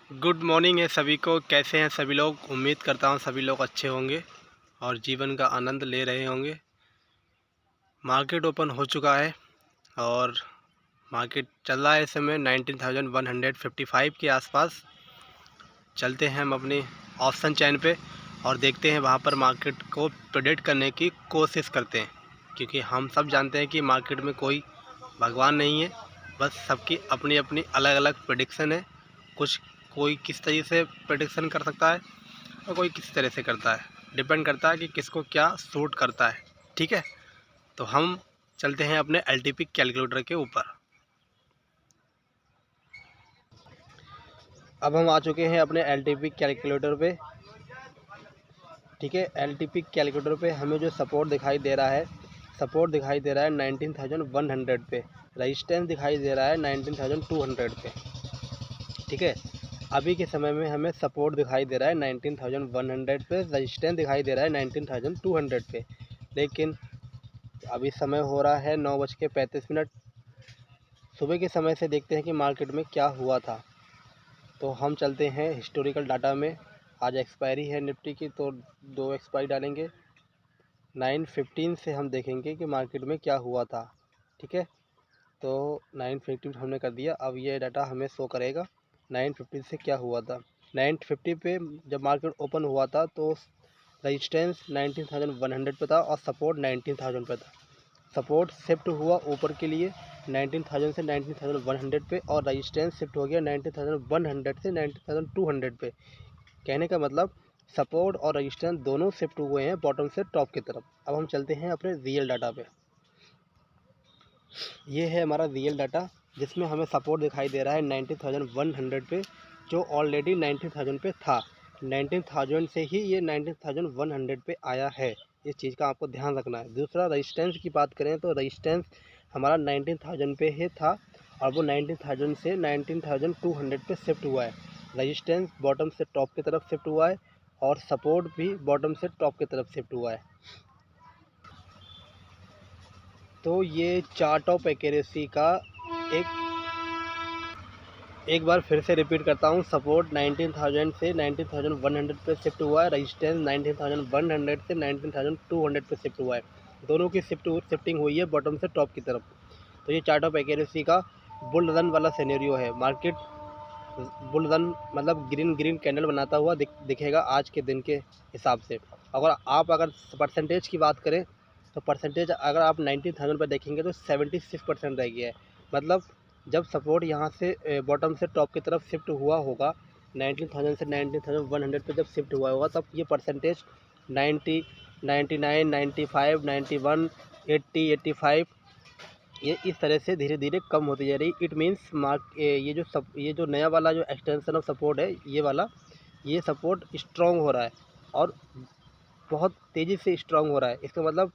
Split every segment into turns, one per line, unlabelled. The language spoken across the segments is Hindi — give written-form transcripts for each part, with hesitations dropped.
गुड मॉर्निंग है सभी को। कैसे हैं सभी लोग? उम्मीद करता हूं सभी लोग अच्छे होंगे और जीवन का आनंद ले रहे होंगे। मार्केट ओपन हो चुका है और मार्केट चल रहा है इस समय 19,155 के आसपास। चलते हैं हम अपनी ऑप्शन चैन पे और देखते हैं वहां पर मार्केट को प्रेडिक्ट करने की कोशिश करते हैं, क्योंकि हम सब जानते हैं कि मार्केट में कोई भगवान नहीं है। बस सबकी अपनी अपनी अलग अलग प्रेडिक्शन है। कुछ कोई किस तरीके से प्रेडिक्शन कर सकता है और कोई किस तरह से करता है। डिपेंड करता है कि किसको क्या सूट करता है। ठीक है, तो हम चलते हैं अपने एलटीपी कैलकुलेटर के ऊपर। अब हम आ चुके हैं अपने एलटीपी कैलकुलेटर पे। ठीक है, एलटीपी कैलकुलेटर पे हमें जो सपोर्ट दिखाई दे रहा है, सपोर्ट दिखाई दे रहा है 19,100 पे। रजिस्टेंस दिखाई दे रहा है 19,200 पे। ठीक है, अभी के समय में हमें सपोर्ट दिखाई दे रहा है 19,100 पे, रजिस्टेंस दिखाई दे रहा है 19,200 पे। लेकिन अभी समय हो रहा है 9:35। सुबह के समय से देखते हैं कि मार्केट में क्या हुआ था। तो हम चलते हैं हिस्टोरिकल डाटा में। आज एक्सपायरी है निफ्टी की, तो 2 एक्सपायरी डालेंगे। 9:15 से हम देखेंगे कि मार्केट में क्या हुआ था। ठीक है, तो 9:15 हमने कर दिया। अब ये डाटा हमें शो करेगा 9:15 से क्या हुआ था। 9:50 पे जब मार्केट ओपन हुआ था तो रजिस्टेंस 19,100 पे था और सपोर्ट 19,000 पे था। सपोर्ट शिफ्ट हुआ ऊपर के लिए 19,000 से 19,100 पे और रजिस्टेंस शिफ्ट हो गया 19,100 से 19,200 पे। कहने का मतलब सपोर्ट और रजिस्टेंस दोनों शिफ्ट हुए हैं बॉटम से टॉप की तरफ। अब हम चलते हैं अपने रियल डाटा पे। ये है हमारा रियल डाटा, जिसमें हमें सपोर्ट दिखाई दे रहा है 19,100 पे, जो ऑलरेडी 19,000 पे था। 19,000 से ही ये 19,100 पे आया है। इस चीज़ का आपको ध्यान रखना है। दूसरा, रजिस्टेंस की बात करें तो रजिस्टेंस हमारा 19,000 पे ही था और वो 19,000 से 19,200 पे शिफ्ट हुआ है। रजिस्टेंस बॉटम से टॉप की तरफ शिफ्ट हुआ है और सपोर्ट भी बॉटम से टॉप की तरफ शिफ्ट हुआ है। तो ये चार्ट ऑफ एक्यूरेसी का एक बार फिर से रिपीट करता हूँ। सपोर्ट 19,000 से 19,100 पे शिफ्ट हुआ है। रजिस्टेंस 19,100 से 19,200 पे शिफ्ट हुआ है। दोनों की शिफ्टिंग हुई है बॉटम से टॉप की तरफ। तो ये चार्ट ऑफ एक्यूरेसी का बुल रन वाला सिनेरियो है। मार्केट बुल रन मतलब ग्रीन कैंडल बनाता हुआ दिखेगा आज के दिन के हिसाब से। अगर परसेंटेज की बात करें तो परसेंटेज अगर आप 19,000 पर देखेंगे तो 76% रह गया है। मतलब जब सपोर्ट यहाँ से बॉटम से टॉप की तरफ शिफ्ट हुआ होगा 19,000 से 19,100 पे जब शिफ्ट हुआ होगा, तब ये परसेंटेज 90, 99, 95, 91, 80, 85 ये इस तरह से धीरे धीरे कम होती जा रही। इट मीन्स ये जो नया वाला जो एक्सटेंशन ऑफ सपोर्ट है, ये सपोर्ट स्ट्रॉन्ग हो रहा है और बहुत तेज़ी से स्ट्रॉन्ग हो रहा है। इसका मतलब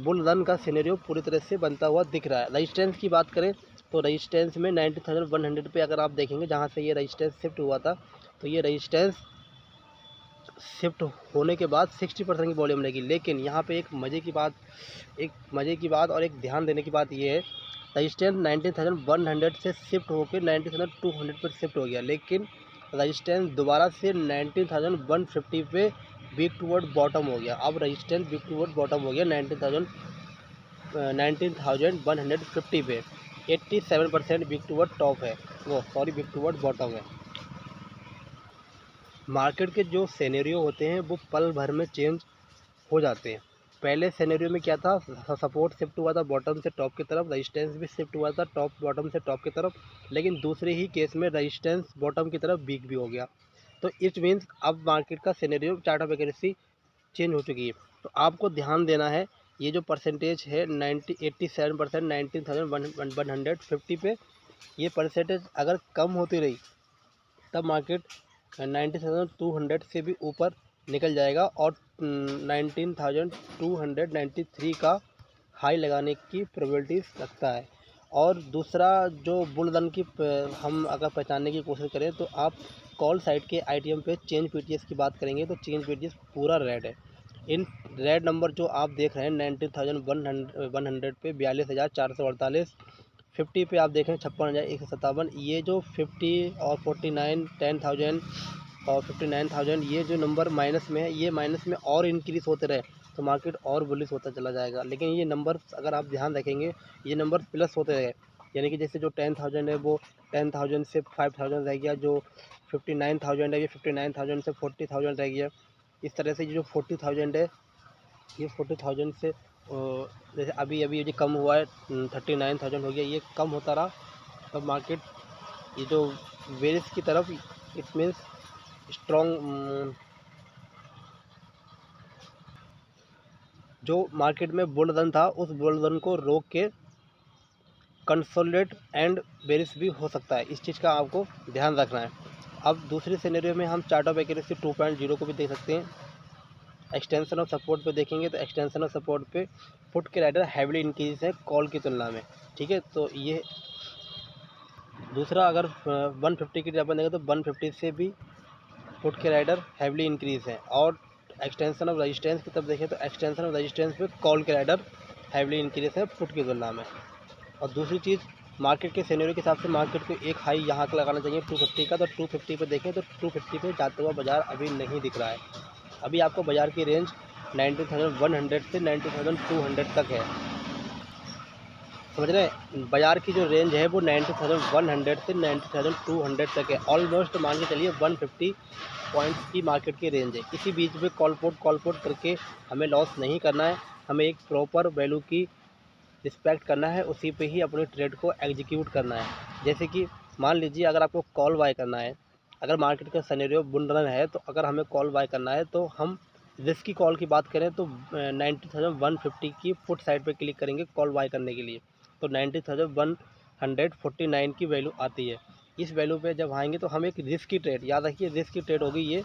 बुल रन का सिनेरियो पूरी तरह से बनता हुआ दिख रहा है। रजिस्टेंस की बात करें तो रजिस्टेंस में 19,100 पे अगर आप देखेंगे, जहाँ से ये रजिस्टेंस शिफ्ट हुआ था, तो ये रजिस्टेंस शिफ्ट होने के बाद 60% की वॉल्यूम रहेगी। लेकिन यहाँ पे एक मज़े की बात और एक ध्यान देने की बात ये है, रजिस्टेंस 19,100 से शिफ्ट होकर 19,200 पर शिफ्ट हो गया, लेकिन रजिस्टेंस दोबारा से 19,150 पे वीक टूवर्ड बॉटम हो गया। अब रजिस्टेंस वीक टूवर्ड बॉटम हो गया 19,150 पे। 87% वीक टूवर्ड टॉप है, वीक टूवर्ड बॉटम है। मार्केट के जो सिनेरियो होते हैं वो पल भर में चेंज हो जाते हैं। पहले सिनेरियो में क्या था, सपोर्ट शिफ्ट हुआ था बॉटम से टॉप की तरफ, रेजिस्टेंस भी शिफ्ट हुआ था बॉटम से टॉप की तरफ, लेकिन दूसरे ही केस में रेजिस्टेंस बॉटम की तरफ वीक भी हो गया। तो इट मीन्स अब मार्केट का scenario chart of accuracy change हो चुकी है। तो आपको ध्यान देना है, ये जो परसेंटेज है 87% 19,150 पे, ये परसेंटेज अगर कम होती रही तब मार्केट 19,200 से भी ऊपर निकल जाएगा और 19,293 का हाई लगाने की प्रोबेबिलिटीज़ रखता है। और दूसरा, जो बुल रन की हम अगर पहचानने की कोशिश करें तो आप कॉल साइड के आईटीएम पे चेंज पीटीएस की बात करेंगे तो चेंज पीटीएस पूरा रेड है। इन रेड नंबर जो आप देख रहे हैं 19,100 पे 42,448, 50 पे आप देखें 56,157, ये जो 50 और 49, 10,000 और 59,000 ये जो नंबर माइनस में है, ये माइनस में और इंक्रीज़ होते रहे तो मार्केट और बुलिश होता चला जाएगा। लेकिन ये नंबर अगर आप ध्यान रखेंगे, ये नंबर प्लस होते रहे, यानी कि जैसे जो 10,000 है वो 10,000 से 5,000 रह गया, जो 59,000 है ये 59,000 से 40,000 रह गया। इस तरह से ये जो 40,000 है ये 40,000 से जैसे अभी अभी ये कम हुआ है 39,000 हो गया, ये कम होता रहा तब मार्केट ये जो बेरिश की तरफ, इट मीन्स स्ट्रॉन्ग, जो मार्केट में बुल रन था उस बुल रन को रोक के कंसोलिडेट एंड बेरिश भी हो सकता है। इस चीज़ का आपको ध्यान रखना है। अब दूसरी सिनेरियो में हम चार्ट ऑफ एक्यूरेसी 2.0 को भी देख सकते हैं। एक्सटेंशन ऑफ सपोर्ट पे देखेंगे तो एक्सटेंशन ऑफ सपोर्ट पे पुट के राइडर हैवीली इंक्रीज है कॉल की तुलना में, ठीक है। तो ये दूसरा अगर 150 की अपन देखें तो 150 से भी पुट के राइडर हैवीली इंक्रीज है। और एक्सटेंशन ऑफ रेजिस्टेंस की तरफ देखें तो एक्सटेंशन ऑफ रेजिस्टेंस पे कॉल के राइडर हैवीली इंक्रीज है पुट की तुलना में। और दूसरी चीज़ मार्केट के सिनेरियो के हिसाब से मार्केट को एक हाई यहाँ का लगाना चाहिए 250 का, तो 250 पे देखें तो 250 पे जाते हुआ बाज़ार अभी नहीं दिख रहा है। अभी आपको बाज़ार की रेंज 19,100 से 19,200 तक है, समझ रहे हैं। बाज़ार की जो रेंज है वो 19,100 से 19,200 तक है। ऑलमोस्ट मान के चलिए 150 पॉइंट्स की मार्केट की रेंज है। इसी बीच में कॉल पुट करके हमें लॉस नहीं करना है, हमें एक प्रॉपर वैल्यू की रिस्पेक्ट करना है, उसी पे ही अपने ट्रेड को एग्जीक्यूट करना है। जैसे कि मान लीजिए अगर आपको कॉल बाय करना है, अगर मार्केट का सिनेरियो बुल रन है तो अगर हमें कॉल बाय करना है तो हम रिस्क की कॉल की बात करें तो 90,150 की पुट साइड पे क्लिक करेंगे कॉल बाय करने के लिए, तो 90,149 की वैल्यू आती है। इस वैल्यू पे जब आएंगे तो हम एक रिस्क की ट्रेड, याद रखिए रिस्क की ट्रेड होगी ये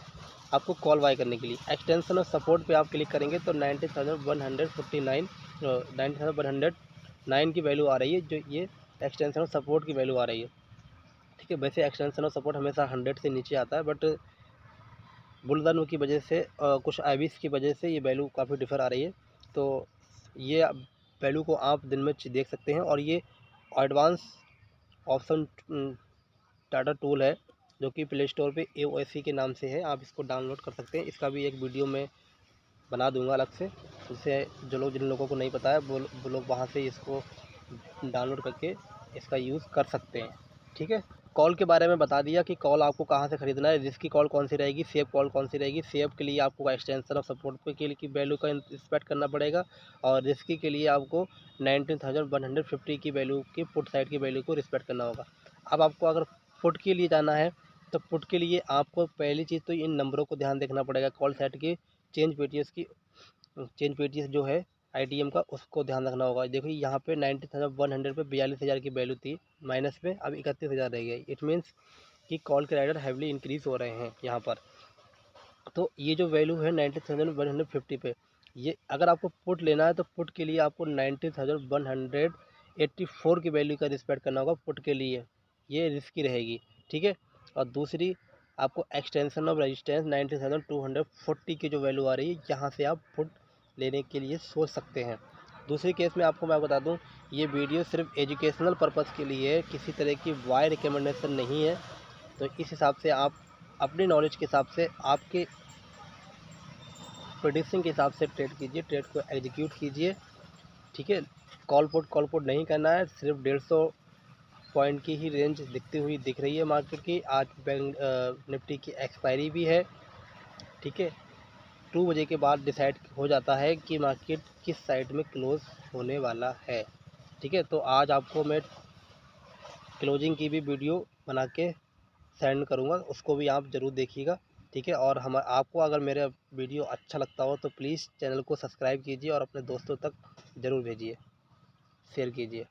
आपको कॉल बाय करने के लिए। एक्सटेंशन और सपोर्ट पे आप क्लिक करेंगे तो 90,149 90,109 की वैल्यू आ रही है, जो ये एक्सटेंशन और सपोर्ट की वैल्यू आ रही है, ठीक है। वैसे एक्सटेंशन और सपोर्ट हमेशा 100 से नीचे आता है, बट बुल रन की वजह से कुछ आईवीज की वजह से ये वैल्यू काफ़ी डिफर आ रही है। तो ये वैल्यू को आप दिन में देख सकते हैं। और ये एडवांस ऑप्शन टाटा टूल है जो कि प्ले स्टोर पे AOSE के नाम से है, आप इसको डाउनलोड कर सकते हैं। इसका भी एक वीडियो मैं बना दूंगा अलग से, जिससे जिन लोगों को नहीं पता है वो लोग वहाँ से इसको डाउनलोड करके इसका यूज़ कर सकते हैं, ठीक है। कॉल के बारे में बता दिया कि कॉल आपको कहाँ से ख़रीदना है, रिस्क की कॉल कौन सी रहेगी, सेफ कॉल कौन सी रहेगी। सेफ के लिए आपको एक्सटेंशन ऑफ सपोर्ट पे के लिए की वैल्यू का रिस्पेक्ट करना पड़ेगा, और रिस्की के लिए आपको 19,150 की वैल्यू की पुट साइड की वैल्यू को रिस्पेक्ट करना होगा। अब आपको अगर पुट के लिए जाना है तो पुट के लिए आपको पहली चीज़ तो इन नंबरों को ध्यान देखना पड़ेगा, कॉल साइड की चेंज PTS जो है ITM का, उसको ध्यान रखना होगा। देखो यहाँ पे 90,100 पे 42,000 की वैल्यू थी माइनस में, अब 31,000 रह गई। इट मीन्स कि कॉल के राइडर हैवीली इंक्रीज़ हो रहे हैं यहाँ पर। तो ये जो वैल्यू है 90,150 पे, ये अगर आपको पुट लेना है तो पुट के लिए आपको 90,184 की वैल्यू का रिस्पेक्ट करना होगा पुट के लिए, ये रिस्की रहेगी, ठीक है। और दूसरी आपको एक्सटेंशन ऑफ रेजिस्टेंस 90,240 की जो वैल्यू आ रही है, यहाँ से आप पुट लेने के लिए सोच सकते हैं। दूसरे केस में आपको मैं बता दूं, ये वीडियो सिर्फ एजुकेशनल पर्पज़ के लिए है, किसी तरह की बाय रिकमेंडेशन नहीं है। तो इस हिसाब से आप अपनी नॉलेज के हिसाब से, आपके प्रेडिक्शन के हिसाब से ट्रेड कीजिए, ट्रेड को एग्जीक्यूट कीजिए, ठीक है। कॉल पुट नहीं करना है। सिर्फ 150 पॉइंट की ही रेंज दिख रही है मार्केट की। आज बैंक निफ्टी की एक्सपायरी भी है, ठीक है। 2 बजे के बाद डिसाइड हो जाता है कि मार्केट किस साइड में क्लोज़ होने वाला है, ठीक है। तो आज आपको मैं क्लोजिंग की भी वीडियो बना के सेंड करूँगा, उसको भी आप ज़रूर देखिएगा, ठीक है। और आपको अगर मेरा वीडियो अच्छा लगता हो तो प्लीज़ चैनल को सब्सक्राइब कीजिए और अपने दोस्तों तक ज़रूर भेजिए, शेयर कीजिए।